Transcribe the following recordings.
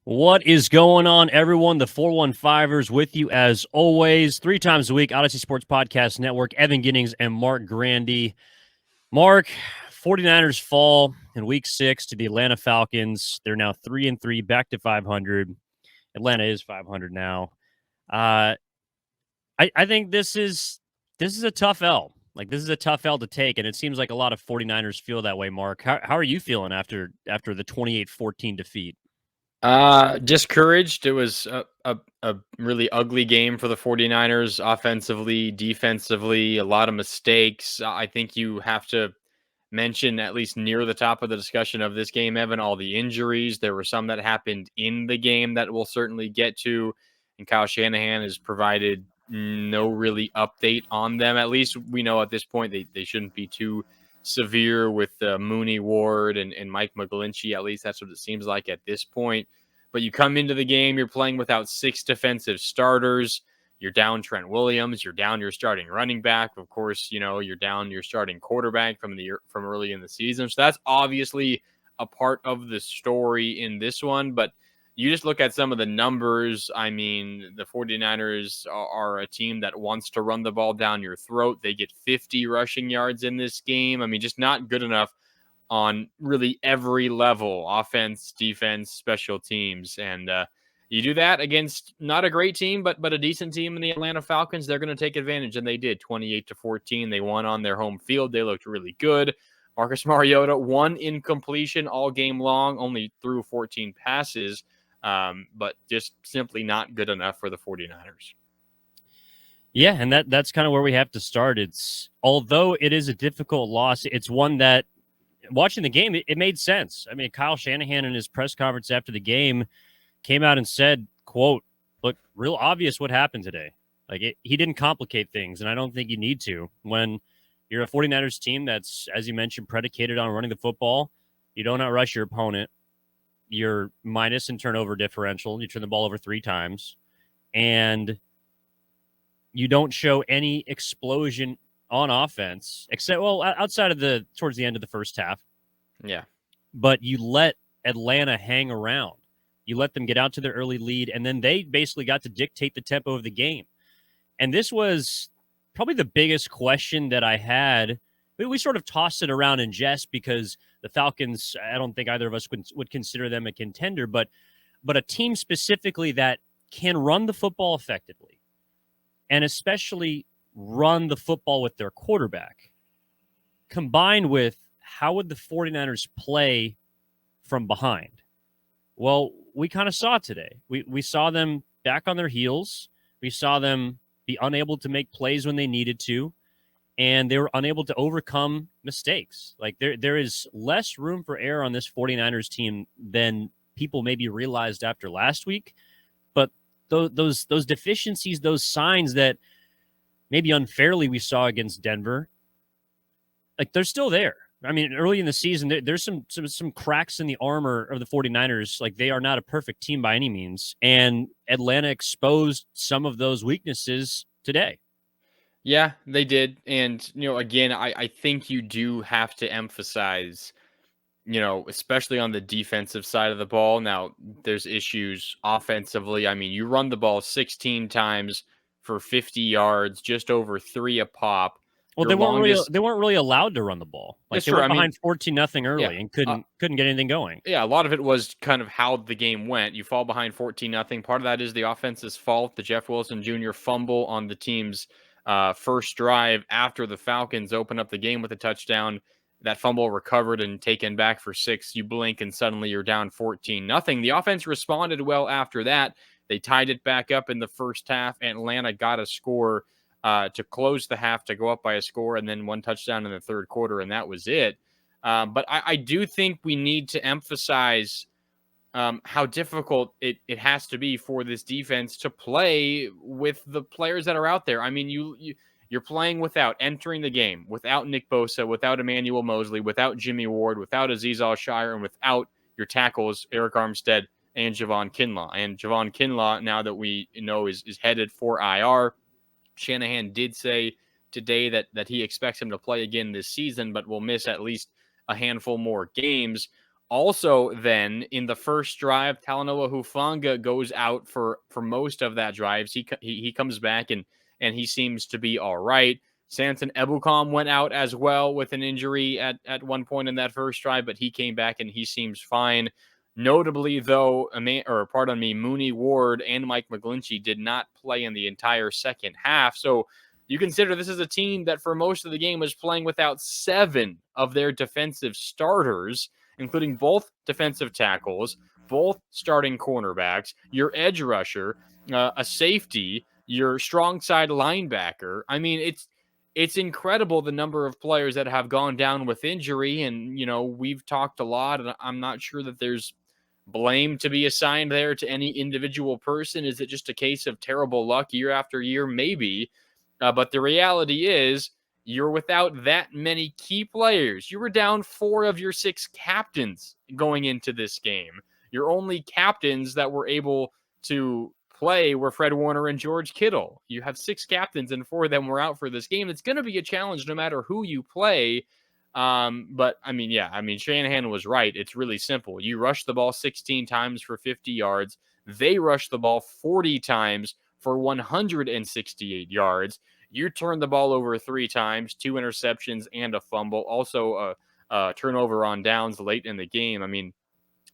What is going on, everyone? The 415ers with you as always, 3 times a week, Odyssey Sports Podcast Network, Evan Giddings and Marc Grandy. Marc, 49ers fall in week 6 to the Atlanta Falcons. They're now 3-3, back to 500. Atlanta is 500 now. I think this is a tough L. Like, this is a tough L to take, and it seems like a lot of 49ers feel that way, Marc. How are you feeling after the 28-14 defeat? Discouraged. It was a really ugly game for the 49ers offensively, defensively, a lot of mistakes. I think you have to mention, at least near the top of the discussion of this game, Evan, all the injuries. There were some that happened in the game that we'll certainly get to. And Kyle Shanahan has provided no really update on them. At least we know at this point they shouldn't be too severe with Mooney Ward and Mike McGlinchey. At least that's what it seems like at this point. But you come into the game, you're playing without 6 defensive starters. You're down Trent Williams. You're down your starting running back. Of course, you're down your starting quarterback from early in the season. So that's obviously a part of the story in this one. But you just look at some of the numbers. I mean, the 49ers are a team that wants to run the ball down your throat. They get 50 rushing yards in this game. I mean, just not good enough on really every level: offense, defense, special teams. And you do that against not a great team, but a decent team in the Atlanta Falcons. They're going to take advantage, and they did. 28-14. They won on their home field. They looked really good. Marcus Mariota, 1 incompletion all game long, only threw 14 passes, but just simply not good enough for the 49ers. Yeah, and that's kind of where we have to start. It's, although it is a difficult loss, it's one that, watching the game, it made sense. I mean, Kyle Shanahan in his press conference after the game came out and said, quote, "Look, real obvious what happened today. Like, he didn't complicate things, and I don't think you need to. When you're a 49ers team that's, as you mentioned, predicated on running the football, you don't outrush your opponent. You're minus in turnover differential. You turn the ball over 3 times, and you don't show any explosion on offense, except, well, outside of towards the end of the first half. Yeah. But you let Atlanta hang around. You let them get out to their early lead, and then they basically got to dictate the tempo of the game. And this was probably the biggest question that I had. We sort of tossed it around in jest because the Falcons, I don't think either of us would consider them a contender, but a team specifically that can run the football effectively, and especially run the football with their quarterback, combined with how would the 49ers play from behind? Well, we kind of saw it today. We saw them back on their heels. We saw them be unable to make plays when they needed to, and they were unable to overcome mistakes. Like, there is less room for error on this 49ers team than people maybe realized after last week. But those deficiencies, those signs that maybe unfairly we saw against Denver, like, they're still there. I mean, early in the season, there's some cracks in the armor of the 49ers. Like, they are not a perfect team by any means. And Atlanta exposed some of those weaknesses today. Yeah, they did. And, again, I think you do have to emphasize, especially on the defensive side of the ball. Now, there's issues offensively. I mean, you run the ball 16 times for 50 yards, just over 3 a pop. Well, Your longest. they weren't really allowed to run the ball. Like, It's they true. I went mean, behind 14-0 yeah. early and couldn't get anything going. Yeah, a lot of it was kind of how the game went. You fall behind 14-0. Part of that is the offense's fault. The Jeff Wilson Jr. fumble on the team's first drive after the Falcons open up the game with a touchdown. That fumble recovered and taken back for 6. You blink and suddenly you're down 14-0. The offense responded well after that. They tied it back up in the first half. Atlanta got a score to close the half, to go up by a score, and then 1 touchdown in the third quarter, and that was it. But I do think we need to emphasize how difficult it has to be for this defense to play with the players that are out there. I mean, you're playing without, entering the game without Nick Bosa, without Emmanuel Mosley, without Jimmy Ward, without Azeez Al-Shire, and without your tackles, Eric Armstead and Javon Kinlaw. And Javon Kinlaw, now that we know is headed for IR, Shanahan did say today that he expects him to play again this season, but will miss at least a handful more games. Also, then in the first drive, Talanoa Hufanga goes out for most of that drive. He comes back and he seems to be all right. Samson Ebukam went out as well with an injury at one point in that first drive, but he came back and he seems fine. Notably, though, Mooney Ward and Mike McGlinchey did not play in the entire second half. So you consider this is a team that for most of the game was playing without 7 of their defensive starters, including both defensive tackles, both starting cornerbacks, your edge rusher, a safety, your strong side linebacker. I mean, it's incredible the number of players that have gone down with injury. And, we've talked a lot, and I'm not sure that there's blame to be assigned there to any individual person. Is it just a case of terrible luck year after year? Maybe. But the reality is you're without that many key players. You were down 4 of your 6 captains going into this game. Your only captains that were able to play were Fred Warner and George Kittle. You have 6 captains and 4 of them were out for this game. It's going to be a challenge no matter who you play. But Shanahan was right. It's really simple. You rush the ball 16 times for 50 yards. They rush the ball 40 times for 168 yards. You turn the ball over 3 times, 2 interceptions and a fumble. Also a turnover on downs late in the game. I mean,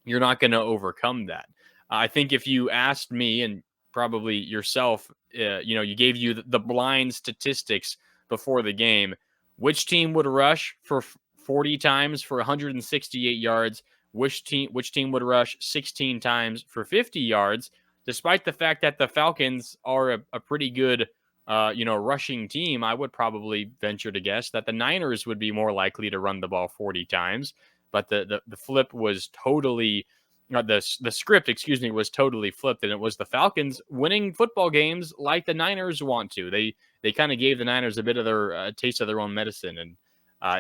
you're not going to overcome that. I think if you asked me and probably yourself, you gave you the blind statistics before the game, which team would rush for 40 times for 168 yards? Which team would rush 16 times for 50 yards? Despite the fact that the Falcons are a pretty good, rushing team, I would probably venture to guess that the Niners would be more likely to run the ball 40 times. But the flip was totally, the script, was totally flipped, and it was the Falcons winning football games like the Niners want to. They kind of gave the Niners a bit of their taste of their own medicine, and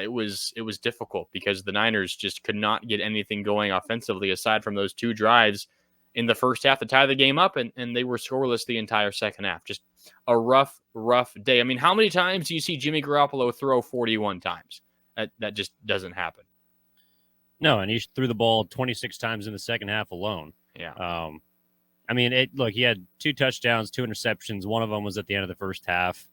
it was difficult because the Niners just could not get anything going offensively aside from those 2 drives in the first half to tie the game up, and they were scoreless the entire second half. Just a rough day. I mean, how many times do you see Jimmy Garoppolo throw 41 times? That just doesn't happen. No, and he threw the ball 26 times in the second half alone. Yeah. He had 2 touchdowns, 2 interceptions. One of them was at the end of the first half.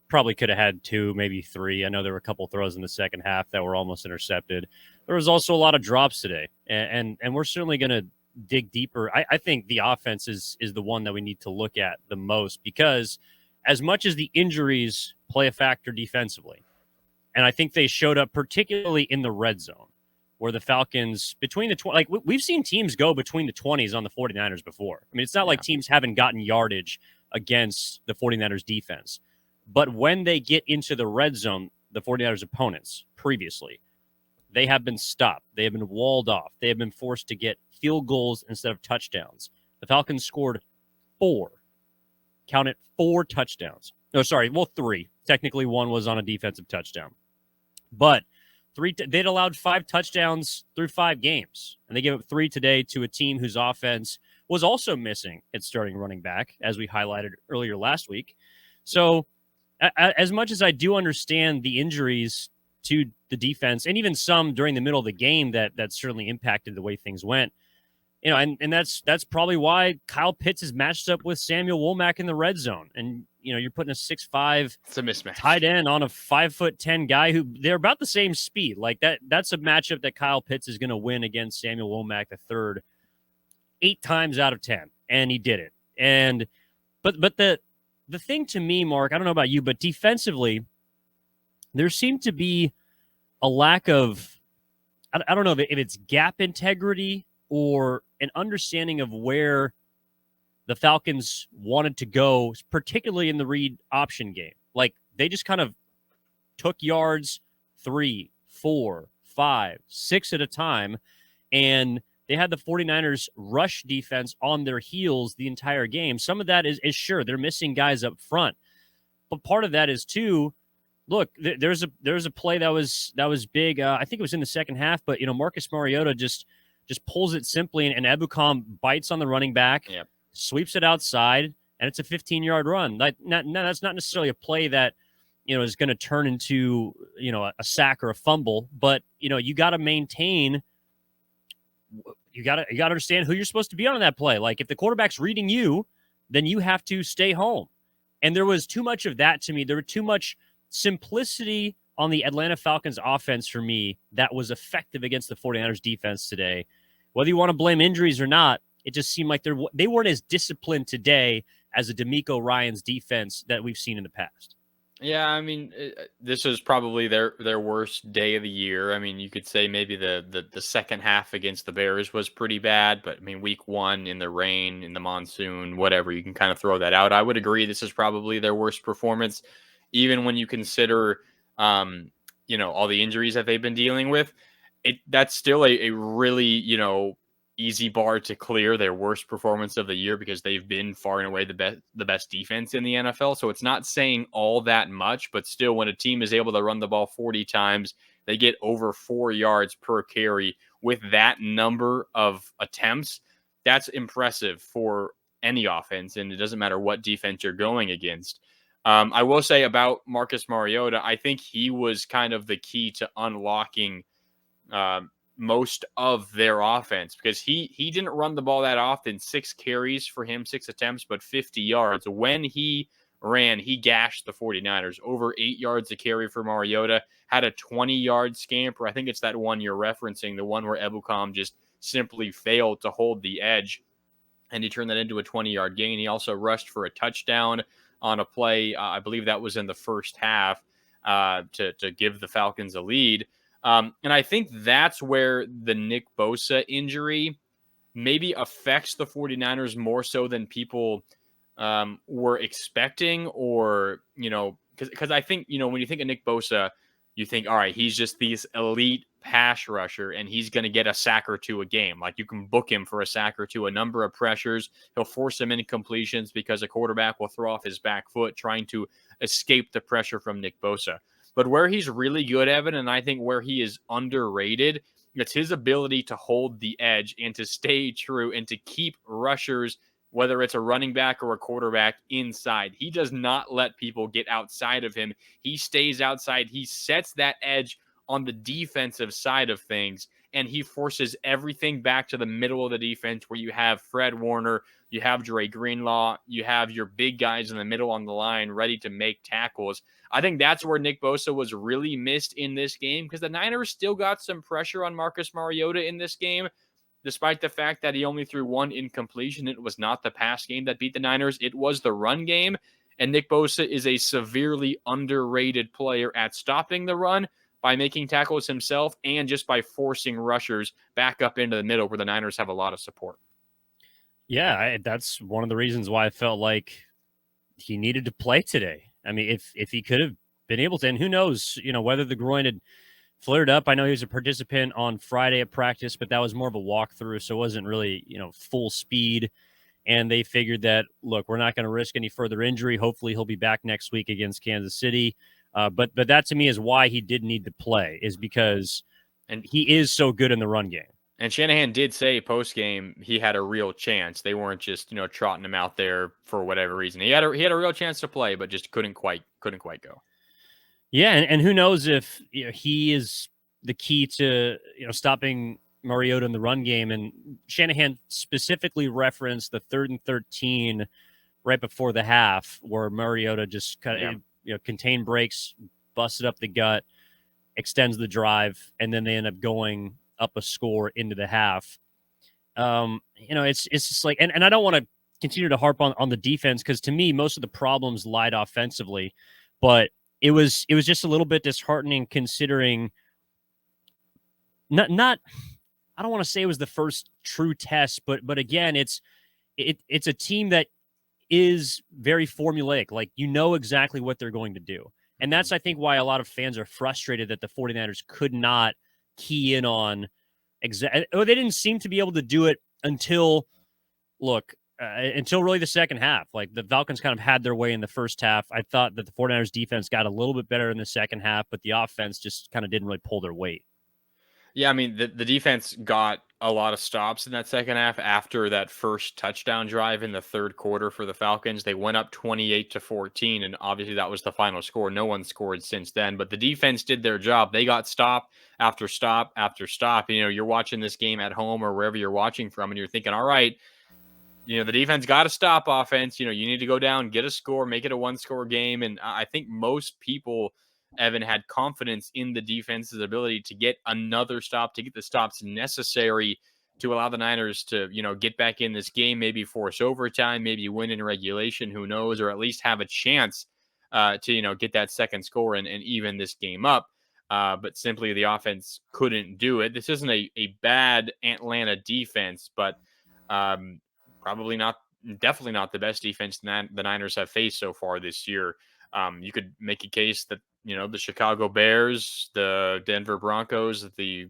Probably could have had 2, maybe 3. I know there were a couple throws in the second half that were almost intercepted. There was also a lot of drops today, and we're certainly going to dig deeper. I think the offense is the one that we need to look at the most, because as much as the injuries play a factor defensively, and I think they showed up particularly in the red zone, where the Falcons between the we've seen teams go between the 20s on the 49ers before. I mean, it's not like teams haven't gotten yardage against the 49ers defense, but when they get into the red zone, the 49ers opponents previously, they have been stopped. They have been walled off. They have been forced to get field goals instead of touchdowns. The Falcons scored 4. Count it, 4 touchdowns. No, sorry, 3. Technically, 1 was on a defensive touchdown. But 3, they'd allowed 5 touchdowns through 5 games. And they gave up 3 today to a team whose offense was also missing its starting running back, as we highlighted earlier last week. So as much as I do understand the injuries to the defense, and even some during the middle of the game that certainly impacted the way things went, and that's probably why Kyle Pitts is matched up with Samuel Womack in the red zone. And, you're putting a 6'5" it's a mismatch tight end on a 5'10" guy who they're about the same speed. Like that's a matchup that Kyle Pitts is going to win against Samuel Womack III 8 times out of 10. And he did it. And, but the thing to me, Mark, I don't know about you, but defensively, there seemed to be a lack of, I don't know if it's gap integrity or an understanding of where the Falcons wanted to go, particularly in the read option game. Like, they just kind of took yards 3, 4, 5, 6 at a time, and they had the 49ers rush defense on their heels the entire game. Some of that is sure, they're missing guys up front. But part of that is, too, look, there's a play that was big. I think it was in the second half, but, Marcus Mariota just pulls it simply, and Ebukam bites on the running back, sweeps it outside, and it's a 15-yard run. That's not necessarily a play that, is going to turn into, a sack or a fumble, but, you got to maintain you got to understand who you're supposed to be on that play. Like if the quarterback's reading you, then you have to stay home. And there was too much of that to me. There was too much simplicity on the Atlanta Falcons offense for me that was effective against the 49ers defense today. Whether you want to blame injuries or not, it just seemed like they weren't as disciplined today as a D'Amico Ryans defense that we've seen in the past. Yeah, I mean, this is probably their worst day of the year. I mean, you could say maybe the second half against the Bears was pretty bad, but I mean, week one in the rain, in the monsoon, whatever, you can kind of throw that out. I would agree this is probably their worst performance, even when you consider, all the injuries that they've been dealing with. That's still a really, easy bar to clear, their worst performance of the year, because they've been far and away the best defense in the NFL. So it's not saying all that much, but still, when a team is able to run the ball 40 times, they get over 4 yards per carry with that number of attempts. That's impressive for any offense, and it doesn't matter what defense you're going against. I will say about Marcus Mariota, I think he was kind of the key to unlocking most of their offense, because he didn't run the ball that often. 6 carries for him, 6 attempts, but 50 yards. When he ran, he gashed the 49ers. Over 8 yards a carry for Mariota. Had a 20-yard scamper. I think it's that one you're referencing, the one where Ebukam just simply failed to hold the edge, and he turned that into a 20-yard gain. He also rushed for a touchdown on a play. I believe that was in the first half to give the Falcons a lead. And I think that's where the Nick Bosa injury maybe affects the 49ers more so than people were expecting, or, because I think, when you think of Nick Bosa, you think, all right, he's just this elite pass rusher and he's going to get a sack or two a game. Like, you can book him for a sack or two, a number of pressures. He'll force some incompletions because a quarterback will throw off his back foot trying to escape the pressure from Nick Bosa. But where he's really good, Evan, and I think where he is underrated, it's his ability to hold the edge and to stay true and to keep rushers, whether it's a running back or a quarterback, inside. He does not let people get outside of him. He stays outside. He sets that edge on the defensive side of things, and he forces everything back to the middle of the defense, where you have Fred Warner, you have Dre Greenlaw, you have your big guys in the middle on the line ready to make tackles. I think that's where Nick Bosa was really missed in this game, because the Niners still got some pressure on Marcus Mariota in this game, despite the fact that he only threw 1 incompletion. It was not the pass game that beat the Niners. It was the run game, and Nick Bosa is a severely underrated player at stopping the run by making tackles himself and just by forcing rushers back up into the middle, where the Niners have a lot of support. Yeah, that's one of the reasons why I felt like he needed to play today. I mean, if he could have been able to, and who knows, whether the groin had flared up. I know he was a participant on Friday at practice, but that was more of a walkthrough, so it wasn't really, full speed. And they figured that, look, we're not going to risk any further injury. Hopefully he'll be back next week against Kansas City. But that to me is why he did need to play, is because he is so good in the run game. And Shanahan did say post-game he had a real chance. They weren't just, trotting him out there for whatever reason. He had a real chance to play, but just couldn't quite go. Yeah, and who knows if he is the key to stopping Mariota in the run game. And Shanahan specifically referenced the 3rd and 13 right before the half, where Mariota just kind of contained breaks, busted up the gut, extends the drive, and then they end up going up a score into the half. It's just like, and I don't want to continue to harp on the defense, because to me, most of the problems lied offensively, but it was just a little bit disheartening, considering not I don't want to say it was the first true test, but again, it's a team that is very formulaic. Like, exactly what they're going to do. And that's, I think, why a lot of fans are frustrated that the 49ers could not key in on they didn't seem to be able to do it until really the second half. Like, the Falcons kind of had their way in the first half. I thought that the 49ers defense got a little bit better in the second half, but the offense just kind of didn't really pull their weight. Yeah, I mean, the defense got a lot of stops in that second half after that first touchdown drive in the third quarter for the Falcons. They went up 28-14, and obviously that was the final score. No one scored since then, but the defense did their job. They got stop after stop after stop. You know, you're watching this game at home or wherever you're watching from, and you're thinking, all right, you know, the defense got to stop offense. You know, you need to go down, get a score, make it a one-score game. And I think most people, Evan, had confidence in the defense's ability to get another stop, to get the stops necessary to allow the Niners to, you know, get back in this game, maybe force overtime, maybe win in regulation, who knows, or at least have a chance to, you know, get that second score and even this game up. But simply the offense couldn't do it. This isn't a bad Atlanta defense, but um, probably not, definitely not the best defense that the Niners have faced so far this year. You could make a case that, you know, the Chicago Bears, the Denver Broncos, the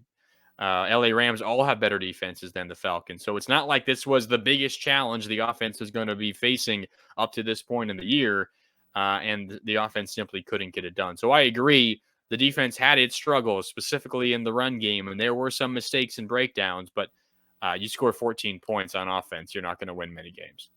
LA Rams all have better defenses than the Falcons. So it's not like this was the biggest challenge the offense is going to be facing up to this point in the year. And the offense simply couldn't get it done. So I agree. The defense had its struggles, specifically in the run game, and there were some mistakes and breakdowns, but you score 14 points on offense, you're not going to win many games.